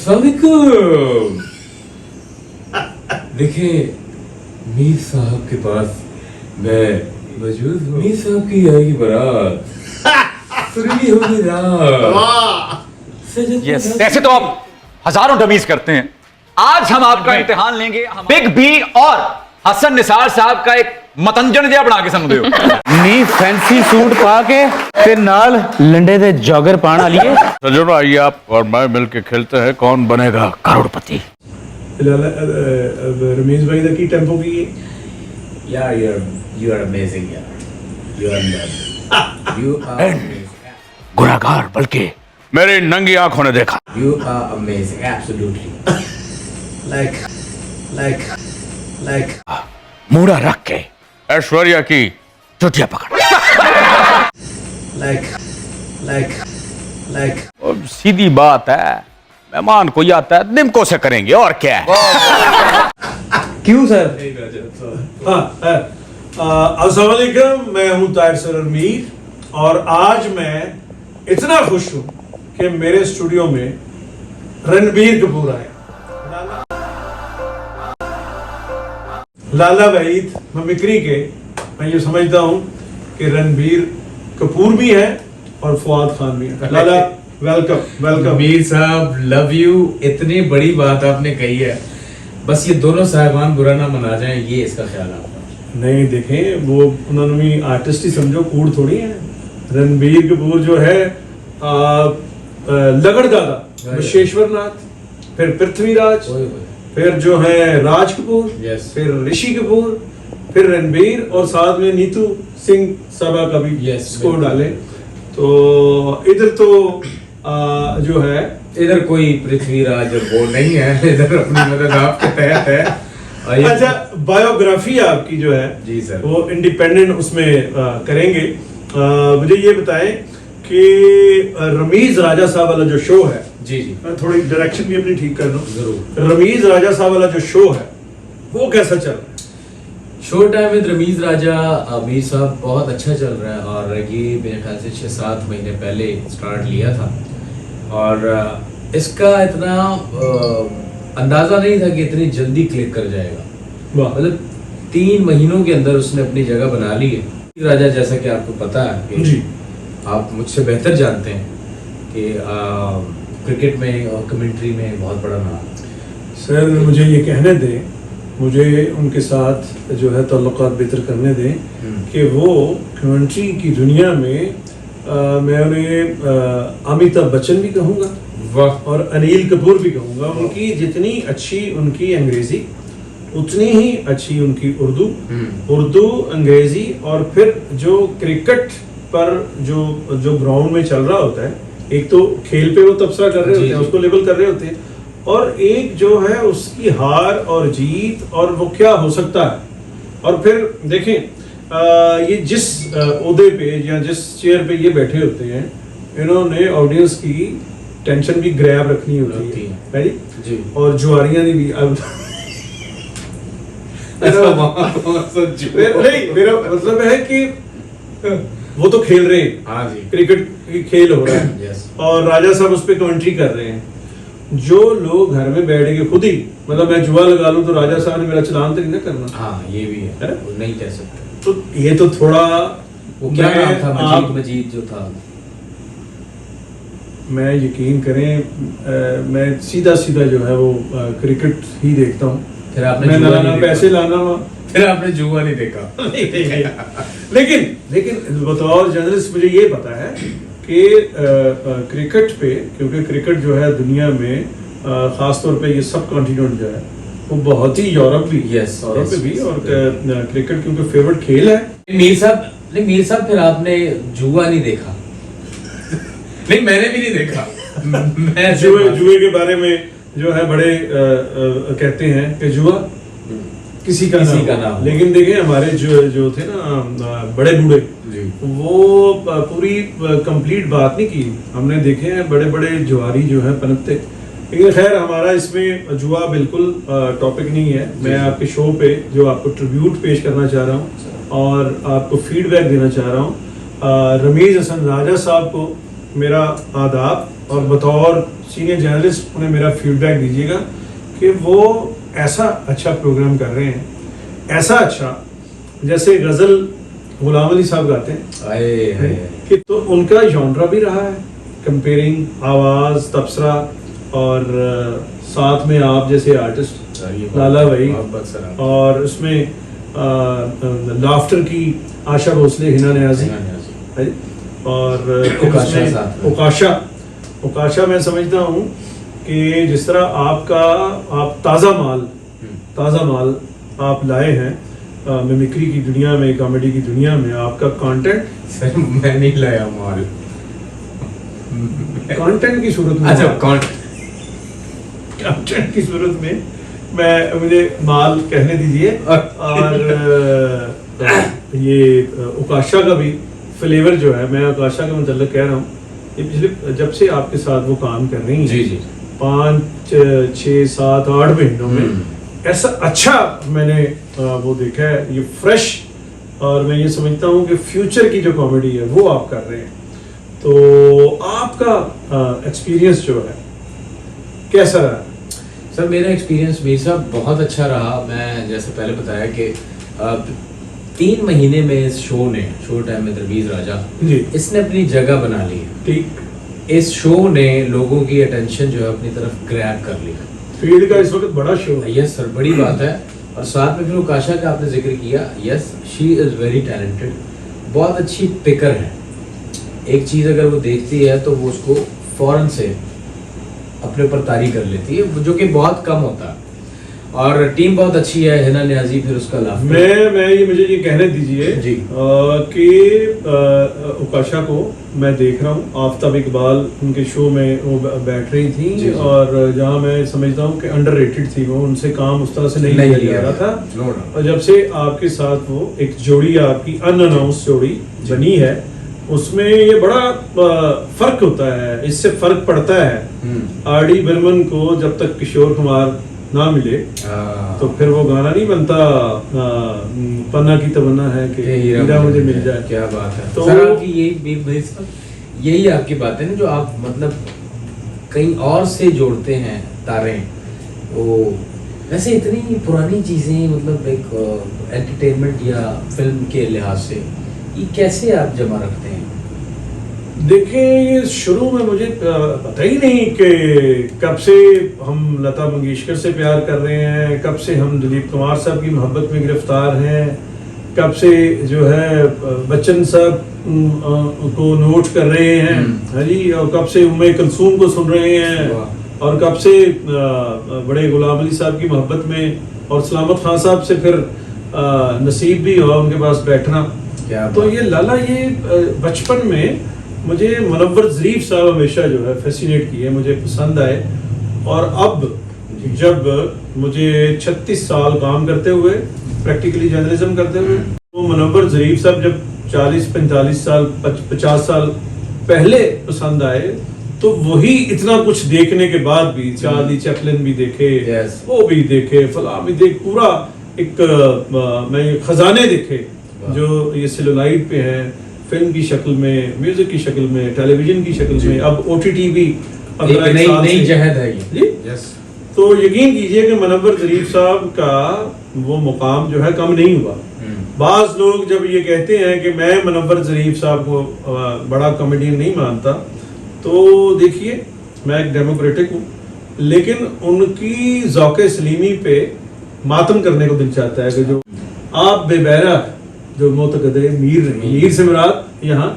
अस्सलाम वालेकुम। देखिए मीर साहब के पास मैं मौजूद हूँ। मीर साहब की आएगी बारात, सुरीली होगी रात। यस, ऐसे तो आप हजारों डमीज करते हैं। आज हम आपका इम्तिहान लेंगे। बिग बी और हसन निसार साहब का एक मतंजन जिहा बना के समझ दो। नी फैंसी सूट पा के ते नाल लंडे दे जॉगर पाण वालिए। चलो आइए आप और मैं मिलके खेलते हैं कौन बनेगा करोड़पति। रमेश भाई दा की टेंपो की है? Yeah, you are amazing, yeah. You are amazing. You are amazing. गुनाहगार बल्कि मेरी नंगी आंखों ने देखा। You are amazing, absolutely. Like. मूड़ा रख के ऐश्वर्या की चुटिया पकड़। Like. और सीधी बात है, मेहमान कोई आता है निमको से करेंगे और क्या है। क्यों सर? अस्सलाम वालेकुम, मैं हूं ताहिर सर मीर और आज मैं इतना खुश हूं कि मेरे स्टूडियो में रणबीर कपूर आए। लाला वहीद मिमिक्री के मैं ये समझता हूं कि रणबीर कपूर भी है और फुआद खान भी है। लाला वेलकम। मीर साहब लव यू। इतनी बड़ी बात आपने कही है, बस ये दोनों साहिबान बुरा ना मना जाएं, ये इसका ख्याल आपका। नहीं देखें, वो उन्होंने भी आर्टिस्ट ही समझो, कूड़ थोड़ी है। रणबीर कपूर जो है लगड़ दादा विशेश्वर नाथ, फिर पृथ्वीराज, फिर जो है राज कपूर, फिर ऋषि कपूर, फिर रणबीर और साथ में नीतू सिंह सभा का भी स्कोर डाले। तो इधर तो जो है इधर कोई पृथ्वीराज वो नहीं है, इधर अपनी मदद आपके तहत है। अच्छा, बायोग्राफी आपकी जो है जी सर, वो इंडिपेंडेंट उसमें करेंगे। मुझे ये बताएं कि रमीज राजा साहब वाला जो शो है, जी मैं थोड़ी डायरेक्शन भी अपनी ठीक कर दूं। जरूर। रमीज राजा साहब वाला जो शो है वो कैसा चल रहा है? शो टाइम विद रमीज राजा मीर साहब बहुत अच्छा चल रहा है और ये मेरे ख्याल से 6-7 महीने पहले स्टार्ट लिया था और इसका इतना अंदाजा नहीं था कि इतनी जल्दी क्लिक कर जाएगा। मतलब 3 महीनों के अंदर उसने अपनी जगह बना ली है। राजा जैसा कि आपको पता है कि जी, आप मुझसे बेहतर जानते हैं कि क्रिकेट में और कमेंट्री में बहुत बड़ा नाम। सर मुझे ये कहने दें, मुझे उनके साथ जो है ताल्लुकात बेहतर करने दें कि वो कमेंट्री की दुनिया में मैं उन्हें अमिताभ बच्चन भी कहूँगा और अनिल कपूर भी कहूँगा। उनकी जितनी अच्छी उनकी अंग्रेजी उतनी ही अच्छी उनकी उर्दू अंग्रेजी और फिर जो क्रिकेट पर जो ग्राउंड में चल रहा होता है, एक तो खेल पे वो तबसरा कर रहे होते हैं, उसको लेबल कर रहे होते हैं, और एक जो है उसकी हार और जीत और वो क्या हो सकता है। और फिर देखें ये जिस ओहदे पे या जिस चेयर पे ये बैठे होते हैं, इन्होंने ऑडियंस की टेंशन भी ग्रैब रखनी होती है जी, और जुआरियां भी अब नहीं, मेरा मतलब है कि वो तो खेल रहे हैं, हाँ जी, क्रिकेट की खेल हो रहा है और राजा साहब उस पर कमेंट्री कर रहे हैं। जो लोग घर में बैठ के खुद ही, मतलब मैं जुआ लगा लूं तो राजा साहब ने मेरा चलान तो नहीं ना करना। हाँ ये भी है, वो नहीं कह सकते। तो ये तो थोड़ा वो क्या नाम था, मजीद जो था, मैं यकीन करें मैं सीधा जो है वो क्रिकेट ही देखता हूँ। फिर आपने मैं ना पैसे लाना, फिर आपने जुआ नहीं देखा। लेकिन बतौर जर्नलिस्ट मुझे ये पता है कि क्रिकेट पे, क्योंकि क्रिकेट जो है दुनिया में खास तौर पे ये सब कॉन्टिनेंट जो है वो बहुत ही यूरोप भी भी और क्रिकेट क्योंकि फेवरेट खेल है। मीर साहब फिर आपने जुआ नहीं देखा? नहीं मैंने भी नहीं देखा। मैं जुए के बारे में जो है बड़े कहते हैं कि जुआ किसी का नाम, लेकिन देखें हमारे जो थे ना बड़े बूढ़े, वो पूरी कंप्लीट बात नहीं की। हमने देखे हैं बड़े बड़े जुआरी जो है पनपते, लेकिन खैर हमारा इसमें जुआ बिल्कुल टॉपिक नहीं है। मैं आपके शो पे जो आपको ट्रिब्यूट पेश करना चाह रहा हूँ और आपको फीडबैक देना चाह रहा हूँ। रमीज हसन राजा साहब को मेरा आदाब और बतौर सीनियर जर्नलिस्ट उन्हें मेरा फीडबैक दीजिएगा कि वो ऐसा अच्छा प्रोग्राम कर रहे हैं, ऐसा अच्छा जैसे गज़ल गुलाम अली साहब गाते हैं आए हाय कि तो उनका जॉनरा भी रहा है, कंपेयरिंग आवाज़, तबसरा और साथ में आप जैसे आर्टिस्ट लाला भाई, और उसमें लाफ्टर की आशा भोसले, हिना न्याजी है, और उकाशा मैं समझता हूँ कि जिस तरह आप ताज़ा माल आप लाए हैं मिमिक्री की दुनिया में, कॉमेडी की दुनिया में, आपका कंटेंट सर मैं नहीं लाया माल कंटेंट की सूरत में, अच्छा कंटेंट की सूरत में मुझे माल कहने दीजिए। और ये उकाशा का भी फ्लेवर जो है, मैं उकाशा के मतलब कह रहा हूँ, ये पिछले जब से आपके साथ वो काम कर रही हैं, जी जी 5, 6, 7, 8 महीनों में ऐसा अच्छा मैंने वो देखा है, ये फ्रेश, और मैं ये समझता हूँ कि फ्यूचर की जो कॉमेडी है वो आप कर रहे हैं। तो आपका एक्सपीरियंस जो है कैसा रहा? सर मेरा एक्सपीरियंस मीर साहब बहुत अच्छा रहा। मैं जैसे पहले बताया कि 3 महीने में इस शो टाइम में रमीज राजा जी इसने अपनी जगह बना ली है। ठीक, इस शो ने लोगों की अटेंशन जो है अपनी तरफ ग्रैब कर ली। फील्ड का इस वक्त बड़ा शो है। यस सर, बड़ी बात है। और साथ में फिर उकाशा का आपने जिक्र किया, yes she is very talented, बहुत अच्छी पिकर है। एक चीज़ अगर वो देखती है तो वो उसको फ़ौरन से अपने ऊपर तारी कर लेती है, जो कि बहुत कम होता है। और टीम बहुत अच्छी है, हिना न्याजी, फिर उसका लाफ मुझे ये कहने दीजिए जी कि उकाशा को मैं देख रहा हूँ, आफ्ताब इकबाल उनके शो में वो बैठ रही थी जी। और जहाँ मैं समझता हूँ कि अंडररेटेड थी वो, उनसे काम उस तरह से नहीं लिया जा रहा था। और जब से आपके साथ वो एक जोड़ी आपकी अनअनाउंस जोड़ी बनी है, उसमें ये बड़ा फर्क होता है, इससे फर्क पड़ता है। आर.डी. बर्मन को जब तक किशोर कुमार ना मिले तो फिर वो गाना नहीं बनता, पन्ना की तमन्ना है कि हीरा मुझे मिल जाए। क्या बात है। तो सर आपकी यही आपकी बात है ना, जो आप मतलब कहीं और से जोड़ते हैं तारे। वो वैसे इतनी पुरानी चीजें, मतलब एक एंटरटेनमेंट या फिल्म के लिहाज से ये कैसे आप जमा रखते हैं? देखिए, ये शुरू में मुझे पता ही नहीं कि कब से हम लता मंगेशकर से प्यार कर रहे हैं, कब से हम दिलीप कुमार साहब की मोहब्बत में गिरफ्तार हैं, कब से जो है बच्चन साहब को नोट कर रहे हैं, हाँ जी, और कब से उम्मे कुलसूम को सुन रहे हैं, और कब से बड़े गुलाम अली साहब की मोहब्बत में, और सलामत खान साहब से फिर नसीब भी हुआ उनके पास बैठना। तो ये लाला, ये बचपन में मुझे मुनव्वर ज़रीफ साहब हमेशा जो है फैसिनेट किए, मुझे पसंद आए। और अब जब मुझे 36 साल काम करते हुए, प्रैक्टिकली जर्नलिज्म करते हुए, तो मुनव्वर ज़रीफ साहब जब 40-45 साल 50 साल पहले पसंद आए, तो वही इतना कुछ देखने के बाद भी, चार्ली चैपलिन भी देखे, वो भी देखे, फला भी देख, पूरा एक मैं खजाने देखे जो ये सेलुलाइड पे हैं, फिल्म की शक्ल में, म्यूजिक की शक्ल में, टेलीविजन की शक्ल में, अब OTT भी नई जहद है ये जी। तो यकीन कीजिए कि मुनव्वर ज़रीफ साहब का वो मुकाम जो है कम नहीं हुआ। बाज़ लोग जब ये कहते हैं कि मैं मुनव्वर ज़रीफ साहब को बड़ा कॉमेडियन नहीं मानता, तो देखिए, मैं एक डेमोक्रेटिक हूँ, लेकिन उनकी ज़ौक़े सलीमी पे मातम करने को दिल चाहता है कि जो आप बेबैरा जो मोतकदे मीर से मुराद यहाँ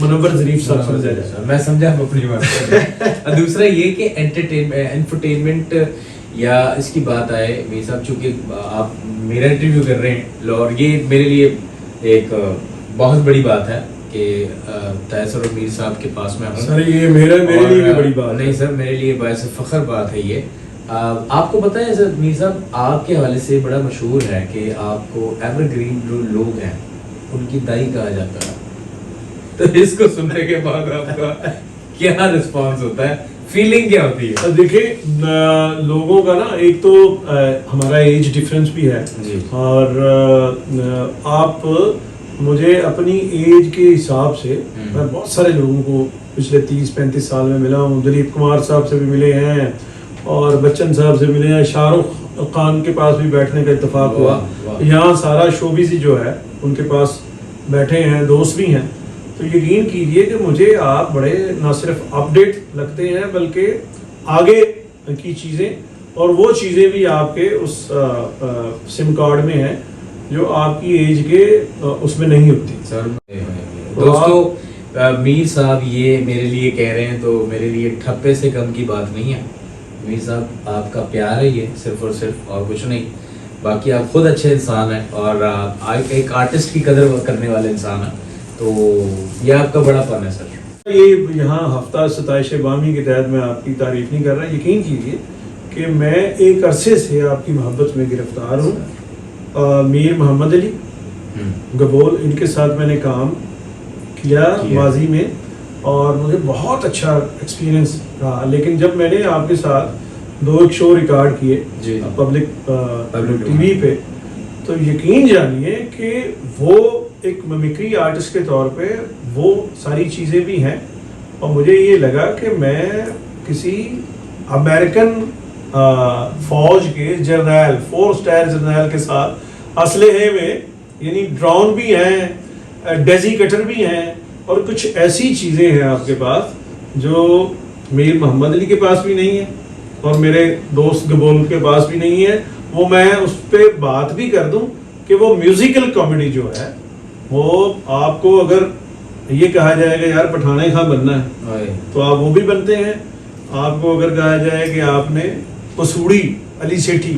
मुनव्वर ज़रीफ साहब समझा जाए। मैं समझा अपनी बात। दूसरा ये कि एंटरटेनमेंट या इसकी बात आए मीर साहब, चूंकि आप मेरा इंटरव्यू कर रहे हैं, और ये मेरे लिए एक बहुत बड़ी बात है कि तैसर और मीर साहब के पास में हूं। सर ये मेरे लिए भी बड़ी बात नहीं सर, मेरे लिए बायस फख्र बात है ये। आपको पता है सर, मीर साहब आपके हवाले से बड़ा मशहूर है कि आपको एवरग्रीन जो लोग हैं उनकी दाई कहा जाता है। तो इसको सुनने के बाद आपका क्या रिस्पांस होता है, फीलिंग क्या होती है? देखिए, लोगों का ना, एक तो हमारा एज डिफरेंस भी है जी। और आप मुझे अपनी एज के हिसाब से मैं बहुत सारे लोगों को पिछले 30-35 साल में मिला हूँ। दिलीप कुमार साहब से भी मिले हैं और बच्चन साहब से मिले हैं, शाहरुख खान के पास भी बैठने का इत्तेफाक हुआ। यहाँ सारा शोबिज़ जो है उनके पास बैठे हैं, दोस्त भी हैं। तो यकीन कीजिए कि मुझे आप बड़े ना सिर्फ अपडेट लगते हैं बल्कि आगे की चीज़ें और वो चीज़ें भी आपके उस सिम कार्ड में हैं जो आपकी एज के उसमें नहीं होती। सर दोस्तों, मीर साहब ये मेरे लिए कह रहे हैं तो मेरे लिए ठप्पे से कम की बात नहीं है। मीर साहब आपका प्यार है ये, सिर्फ और सिर्फ, और कुछ नहीं। बाकी आप खुद अच्छे इंसान हैं और आप एक आर्टिस्ट की कदर करने वाले इंसान हैं, तो ये आपका बड़ा फन है सर। ये यहाँ हफ्ता 27 बामी के तहत मैं आपकी तारीफ नहीं कर रहा। यकीन कीजिए कि मैं एक अरसे से आपकी मोहब्बत में गिरफ्तार हूँ। मीर मोहम्मद अली गबोल, इनके साथ मैंने काम किया माजी में और मुझे बहुत अच्छा एक्सपीरियंस रहा। लेकिन जब मैंने आपके साथ 2 शो रिकॉर्ड किए पब्लिक टीवी पे, तो यकीन जानिए कि वो एक मिमिक्री आर्टिस्ट के तौर पे वो सारी चीज़ें भी हैं और मुझे ये लगा कि मैं किसी अमेरिकन फौज के जर्नल, 4 स्टार जर्नल के साथ असलहे में, यानी ड्रोन भी हैं, डेजी कटर भी हैं और कुछ ऐसी चीज़ें हैं आपके पास जो मीर मोहम्मद अली के पास भी नहीं है और मेरे दोस्त गबोल के पास भी नहीं है। वो मैं उस पर बात भी कर दूं कि वो म्यूजिकल कॉमेडी जो है वो आपको अगर ये कहा जाएगा यार पठाने खां बनना है तो आप वो भी बनते हैं। आपको अगर कहा जाए कि आपने पसूड़ी अली सेठी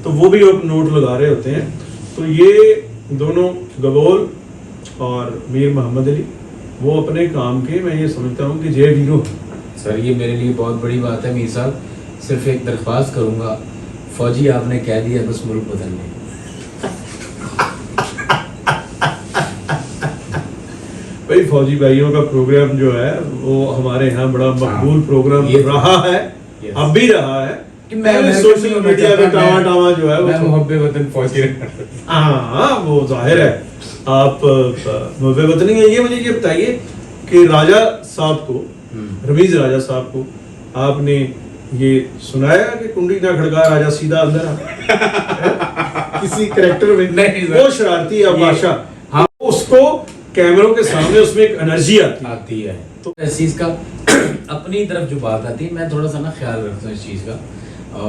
तो वो भी आप नोट लगा रहे होते हैं। तो ये दोनों गबोल और मीर मोहम्मद अली वो अपने काम के, मैं ये समझता हूँ कि जय वीरो। सर ये मेरे लिए बहुत बड़ी बात है मीर साहब। सिर्फ एक दरख्वास्त करूँगा, फौजी आपने कह दिया बस मुल्क बदलने। भाई फौजी भाइयों का प्रोग्राम जो है वो हमारे यहाँ बड़ा मकबूल प्रोग्राम रहा है, अब भी रहा है। कि मैं सोशल मीडिया पे टावा जो है वो मुहब्बे वतन फौजी। हाँ वो जाहिर है आप मुहब्बे वतनी है। ये मुझे ये बताइए कि राजा साहब को, रमीज राजा साहब को आपने ये सुनाया कि कुंडी ना खड़का राजा सीधा अंदर आ किसी करेक्टर में? नहीं, वो शरारती है बादशाह, हाँ, उसको कैमरों के सामने उसमें एक एनर्जी आती है। तो इस चीज का अपनी तरफ जो बात आती है, मैं थोड़ा सा ना ख्याल रखता हूँ इस चीज का।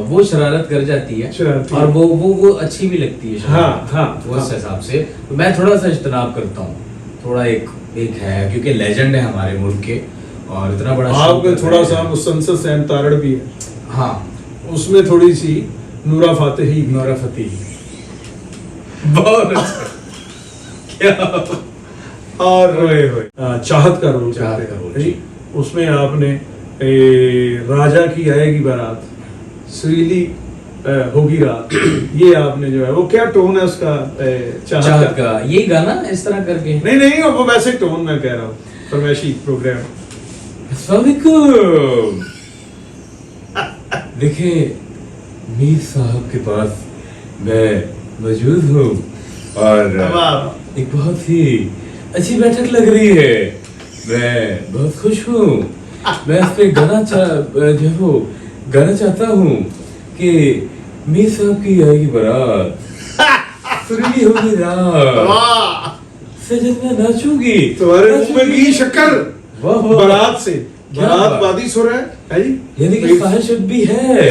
वो शरारत कर जाती है और वो अच्छी भी लगती है। हाँ, उस हिसाब से तो मैं थोड़ा सा इज्तनाब करता हूँ। थोड़ा एक है क्योंकि लेजेंड है हमारे मुल्क के और इतना बड़ा आपका थोड़ा सा मुसलसल सैम तारड़ भी है। हाँ, उसमें थोड़ी सी नूरा फतेही बहुत अच्छा। क्या और चाहत का रोल जी। उसमें आपने राजा की आएगी बारात, सुरीली होगी रात, ये आपने जो है वो क्या टोन है उसका चाहत का, ये गाना इस तरह करके नहीं वो वैसे टोन मैं कह रहा हूँ फरमाइशी प्रोग्राम। देखिए मीर साहब के पास मैं मौजूद हूँ और एक बहुत ही अच्छी बैठक लग रही है। मैं बहुत खुश हूँ। मैं इस पे गाना चाहता हूँ कि मीर साहब की आएगी बारात, सुरीली होगी रात, सजन में नाचूंगी, तुम्हारे मुंह में घी शक्कर बारात से क्या बारात वादी सुर है जी, यानी कि ख्वाहिश भी है।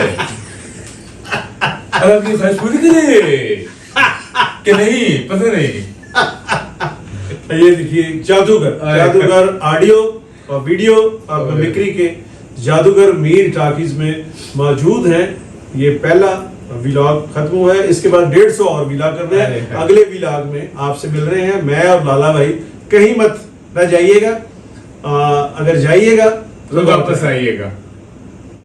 और आपकी ख्वाहिश पूरी करे कि नहीं पता नहीं। ये देखिए जादूगर ऑडियो और वीडियो और मिमिक्री के जादूगर मीर टाकीज में मौजूद हैं। ये पहला व्लॉग खत्म हुआ है, इसके बाद 150 और व्लॉग कर रहे हैं। अगले व्लॉग में आपसे मिल रहे हैं मैं और लाला भाई। कहीं मत न जाइएगा, अगर जाइएगा तो वापस आइएगा।